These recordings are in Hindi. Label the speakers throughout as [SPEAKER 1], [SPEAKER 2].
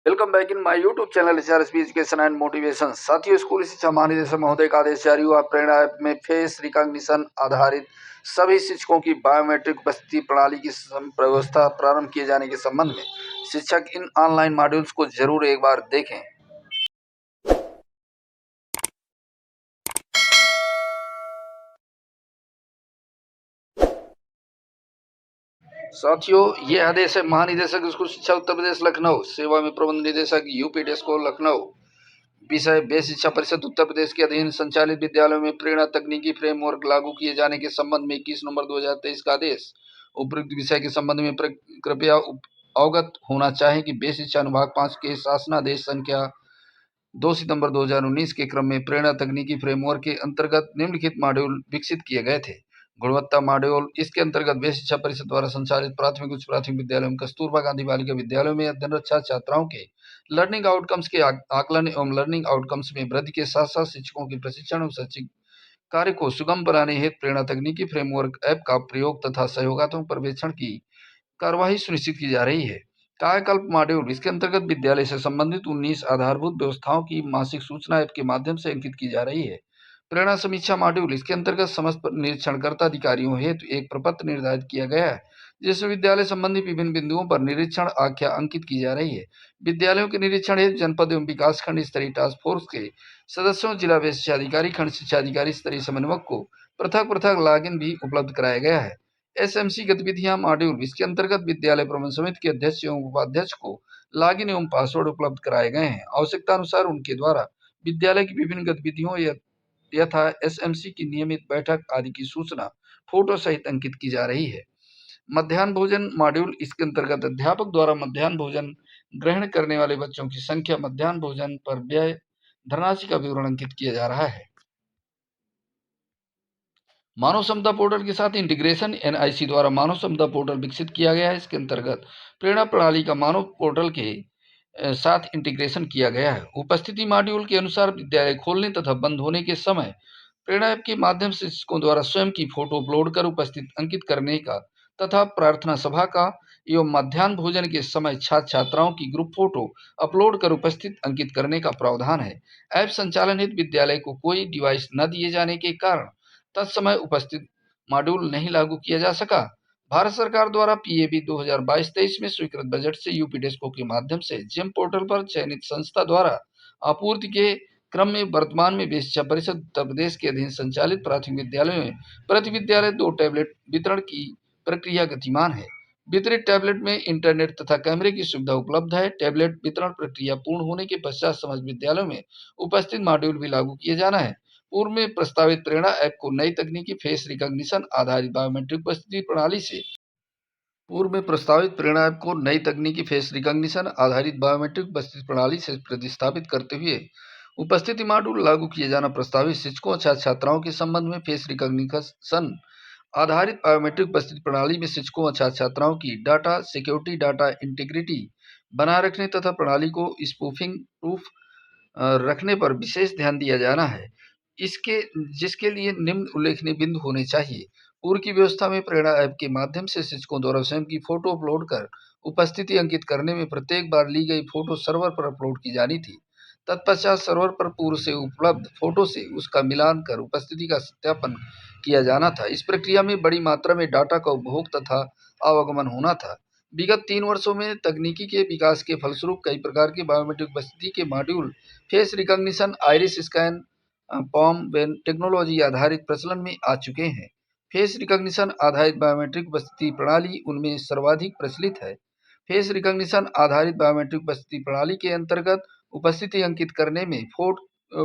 [SPEAKER 1] Welcome back in my YouTube channel HRSP education and motivation. साथियों, स्कूल शिक्षा महानिदेशक महोदय का आदेश जारी हुआ। प्रेरणा ऐप में फेस रिकॉग्निशन आधारित सभी शिक्षकों की बायोमेट्रिक उपस्थिति प्रणाली की व्यवस्था प्रारंभ किए जाने के संबंध में शिक्षक इन ऑनलाइन मॉड्यूल्स को जरूर एक बार देखें। साथियों, ये आदेश है महानिदेशक स्कूल शिक्षा उत्तर प्रदेश लखनऊ, सेवा में प्रबंध निदेशक यूपी डेस्को लखनऊ। विषय व्यय शिक्षा परिषद उत्तर प्रदेश के अधीन संचालित विद्यालयों में प्रेरणा तकनीकी फ्रेमवर्क लागू किए जाने के संबंध में 21 नवंबर 2023 का आदेश। उपयुक्त विषय के संबंध में कृपया अवगत होना चाहें कि व्यय शिक्षा अनुभाग 5 के शासनादेश संख्या 2 सितंबर 2019 के क्रम में प्रेरणा तकनीकी फ्रेमवर्क के अंतर्गत निम्नलिखित मॉड्यूल विकसित किए गए थे। गुणवत्ता मॉड्यूल। इसके अंतर्गत व्यय शिक्षा परिषद द्वारा संचालित प्राथमिक उच्च प्राथमिक विद्यालयों में कस्तूरबा गांधी बालिका विद्यालयों में अध्ययनरत छात्र छात्राओं के लर्निंग आउटकम्स के आकलन एवं लर्निंग आउटकम्स में वृद्धि के साथ साथ शिक्षकों के प्रशिक्षण एवं शैक्षिक कार्य को सुगम बनाने हेतु प्रेरणा तकनीकी फ्रेमवर्क ऐप का प्रयोग तथा सहयोगात्मक पर्यवेक्षण की कार्यवाही सुनिश्चित की जा रही है। कायाकल्प मॉड्यूल। इसके अंतर्गत विद्यालय से संबंधित 19 आधारभूत व्यवस्थाओं की मासिक सूचना ऐप के माध्यम से अंकित की जा रही है। प्रेरणा समीक्षा मॉड्यूल। इसके अंतर्गत समस्त निरीक्षणकर्ता अधिकारियों हेतु एक प्रपत्र निर्धारित किया गया है, जिसमें विद्यालय संबंधी विभिन्न बिंदुओं पर निरीक्षण आख्या अंकित की जा रही है। विद्यालयों के निरीक्षण हेतु जनपद एवं विकासखंड स्तरीय टास्क फोर्स के सदस्यों, जिला व्यय शिक्षा अधिकारी, खंड शिक्षा अधिकारी स्तरीय समन्वयक को पृथक पृथक लॉगिन भी उपलब्ध कराया गया है। एसएमसी गतिविधियां मॉड्यूल। इसके अंतर्गत विद्यालय प्रबंधन समिति के अध्यक्ष एवं उपाध्यक्ष को लॉगिन एवं पासवर्ड उपलब्ध कराए गए हैं। आवश्यकता अनुसार उनके द्वारा विद्यालय की विभिन्न गतिविधियों यथा एसएमसी की नियमित बैठक आदि की सूचना फोटो सहित अंकित की जा रही है। मध्याह्न भोजन मॉड्यूल। इसके अंतर्गत अध्यापक द्वारा मध्याह्न भोजन ग्रहण करने वाले बच्चों की संख्या, मध्याह्न भोजन पर व्यय, धनराशि का विवरण अंकित किया जा रहा है। मानव क्षमता पोर्टल के साथ इंटीग्रेशन। एनआईसी द्वारा मानव क्षमता पोर्टल विकसित किया गया है। इसके अंतर्गत प्रेरणा प्रणाली का मानव पोर्टल के साथ इंटीग्रेशन किया गया है। उपस्थिति मॉड्यूल के अनुसार विद्यालय खोलने तथा बंद होने के समय प्रेरणा ऐप के माध्यम से शिक्षकों द्वारा स्वयं की फोटो अपलोड कर उपस्थित अंकित करने का तथा प्रार्थना सभा का एवं मध्याह्न भोजन के समय छात्र छात्राओं की ग्रुप फोटो अपलोड कर उपस्थित अंकित करने का प्रावधान है। ऐप संचालन हेतु विद्यालय को कोई डिवाइस न दिए जाने के कारण तत्समय उपस्थित मॉड्यूल नहीं लागू किया जा सका। भारत सरकार द्वारा पीएबी 2022-23 में स्वीकृत बजट से यूपी डेस्को के माध्यम से जेम पोर्टल पर चयनित संस्था द्वारा आपूर्ति के क्रम में वर्तमान में व्यय शिक्षा परिषद उत्तर प्रदेश के अधीन संचालित प्राथमिक विद्यालयों में प्रति विद्यालय 2 टैबलेट वितरण की प्रक्रिया गतिमान है। वितरित टैबलेट में इंटरनेट तथा कैमरे की सुविधा उपलब्ध है। टैबलेट वितरण प्रक्रिया पूर्ण होने के पश्चात समस्त विद्यालयों में उपस्थित मॉड्यूल भी लागू किए जाना है। पूर्व में प्रस्तावित प्रेरणा ऐप को नई तकनीकी फेस रिकॉग्निशन आधारित बायोमेट्रिक उपस्थिति प्रणाली से उपस्थिति प्रणाली से प्रतिस्थापित करते हुए उपस्थिति मॉड्यूल लागू किए जाना प्रस्तावित शिक्षकों और छात्र छात्राओं के संबंध में फेस रिकॉग्निशन आधारित बायोमेट्रिक उपस्थिति प्रणाली में शिक्षकों और छात्र छात्राओं की डाटा सिक्योरिटी, डाटा इंटीग्रिटी बनाए रखने तथा प्रणाली को स्पूफिंग प्रूफ रखने पर विशेष ध्यान दिया जाना है। जिसके लिए निम्न उल्लेखनीय बिंदु होने चाहिए। पूर्व की व्यवस्था में प्रेरणा ऐप के माध्यम से शिक्षकों द्वारा स्वयं की फोटो अपलोड कर उपस्थिति अंकित करने में प्रत्येक बार ली गई फोटो सर्वर पर अपलोड की जानी थी। तत्पश्चात सर्वर पर पूर्व से उपलब्ध फोटो से उसका मिलान कर उपस्थिति का सत्यापन किया जाना था। इस प्रक्रिया में बड़ी मात्रा में डाटा का उपभोग तथा आवागमन होना था। विगत 3 वर्षों में तकनीकी के विकास के फलस्वरूप कई प्रकार के बायोमेट्रिक उपस्थिति के module face recognition, iris scan, palm technology आधारित प्रचलन में आ चुके हैं। फेस रिकॉग्निशन आधारित बायोमेट्रिक उपस्थिति प्रणाली उनमें सर्वाधिक प्रचलित है। फेस रिकॉग्निशन आधारित बायोमेट्रिक उपस्थिति प्रणाली के अंतर्गत उपस्थिति अंकित करने में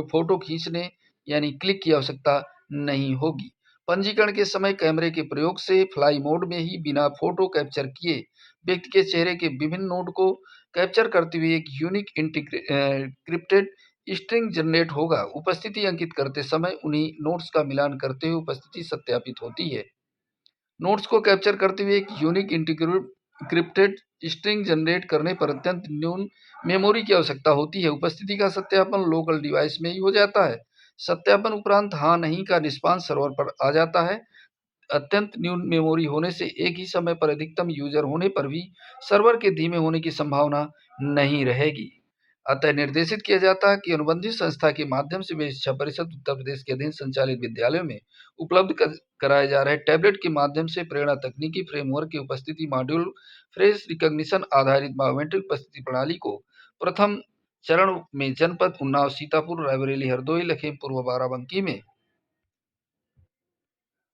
[SPEAKER 1] फोटो खींचने यानी क्लिक की आवश्यकता नहीं होगी। पंजीकरण के समय कैमरे के प्रयोग से फ्लाई मोड में ही बिना फोटो कैप्चर किए व्यक्ति के चेहरे के विभिन्न नोड को कैप्चर करते हुए एक यूनिक क्रिप्टेड स्ट्रिंग जनरेट होगा। उपस्थिति अंकित करते समय उन्हीं नोट्स का मिलान करते हुए उपस्थिति सत्यापित होती है। नोट्स को कैप्चर करते हुए एक यूनिक इंटीग्रिप्टेड स्ट्रिंग जनरेट करने पर अत्यंत न्यून मेमोरी की आवश्यकता होती है। उपस्थिति का सत्यापन लोकल डिवाइस में ही हो जाता है। सत्यापन उपरांत हाँ नहीं का रिस्पांस सर्वर पर आ जाता है। अत्यंत न्यून मेमोरी होने से एक ही समय पर अधिकतम यूजर होने पर भी सर्वर के धीमे होने की संभावना नहीं रहेगी। अतः निर्देशित किया जाता है कि अनुबंधित संस्था के माध्यम से वे शिक्षा परिषद उत्तर प्रदेश के अधीन संचालित विद्यालयों में उपलब्ध कराए जा रहे टैबलेट के माध्यम से प्रेरणा तकनीकी फ्रेमवर्क की उपस्थिति मॉड्यूल फेस रिकॉग्निशन आधारित बायोमेट्रिक उपस्थिति प्रणाली को प्रथम चरण में जनपद उन्नाव, सीतापुर, रायबरेली, हरदोई, लखीमपुर व बाराबंकी में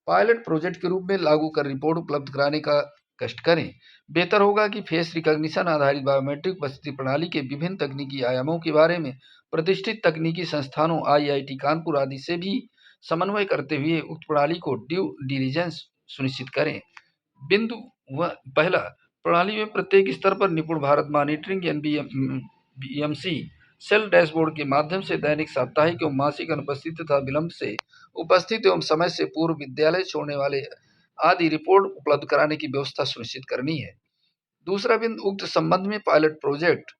[SPEAKER 1] पायलट प्रोजेक्ट के रूप में लागू कर रिपोर्ट उपलब्ध कराने का कष्ट करें। बेहतर होगा कि फेस रिकॉग्निशन आधारित बायोमेट्रिक उपस्थिति प्रणाली के विभिन्न तकनीकी आयामों के बारे में प्रतिष्ठित तकनीकी संस्थानों, आईआईटी कानपुर आदि से भी समन्वय करते हुए उक्त प्रणाली को ड्यू डिलिजेंस सुनिश्चित करें। बिंदु पहला, प्रणाली में प्रत्येक स्तर पर निपुण भारत मॉनिटरिंग एनबीएमसी सेल डैशबोर्ड के माध्यम से दैनिक, साप्ताहिक एवं मासिक अनुपस्थित तथा विलंब से उपस्थित एवं समय से पूर्व विद्यालय छोड़ने वाले आदि रिपोर्ट उपलब्ध कराने की व्यवस्था सुनिश्चित करनी है। दूसरा बिंदु, उक्त संबंध में पायलट प्रोजेक्ट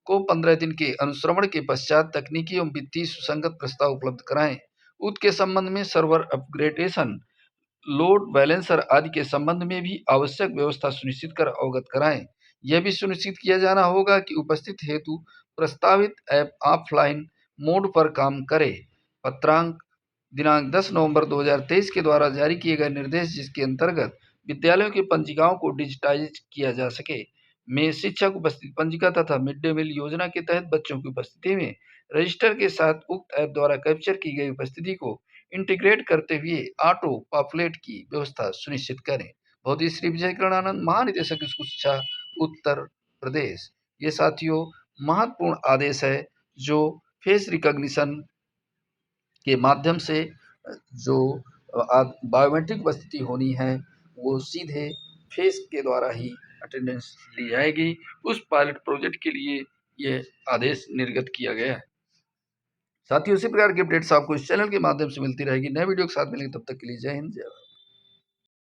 [SPEAKER 1] को 15 दिन के अनुश्रवण के पश्चात तकनीकी एवं वित्तीय सुसंगत प्रस्ताव उपलब्ध कराएं। उक्त के संबंध में सर्वर अपग्रेडेशन, लोड बैलेंसर आदि के संबंध में भी आवश्यक व्यवस्था सुनिश्चित कर अवगत कराएं। यह भी सुनिश्चित किया जाना होगा कि उपस्थित हेतु प्रस्तावित ऐप ऑफलाइन मोड पर काम करे। पत्रांक दिनांक 10 नवंबर 2023 के द्वारा जारी किए गए निर्देश, जिसके अंतर्गत विद्यालयों की पंजिकाओं को डिजिटाइज किया जा सके, में शिक्षक उपस्थिति पंजिका तथा मिड डे मील योजना के तहत बच्चों की उपस्थिति में रजिस्टर के साथ उक्त ऐप द्वारा कैप्चर की गई उपस्थिति को इंटीग्रेट करते हुए ऑटो पॉपुलेट की व्यवस्था सुनिश्चित करें। बहुत श्री विजय करणानंद, महानिदेशक स्कूल शिक्षा उत्तर प्रदेश। ये साथियों महत्वपूर्ण आदेश है जो फेस रिकॉग्निशन के माध्यम से जो बायोमेट्रिक उपस्थिति होनी है वो सीधे फेस के द्वारा ही अटेंडेंस ली जाएगी। उस पायलट प्रोजेक्ट के लिए ये आदेश निर्गत किया गया है। साथियों, इसी प्रकार की अपडेट्स आपको इस चैनल के माध्यम से मिलती रहेगी। नए वीडियो के साथ मिलेंगे, तब तक के लिए जय हिंद, जय भारत।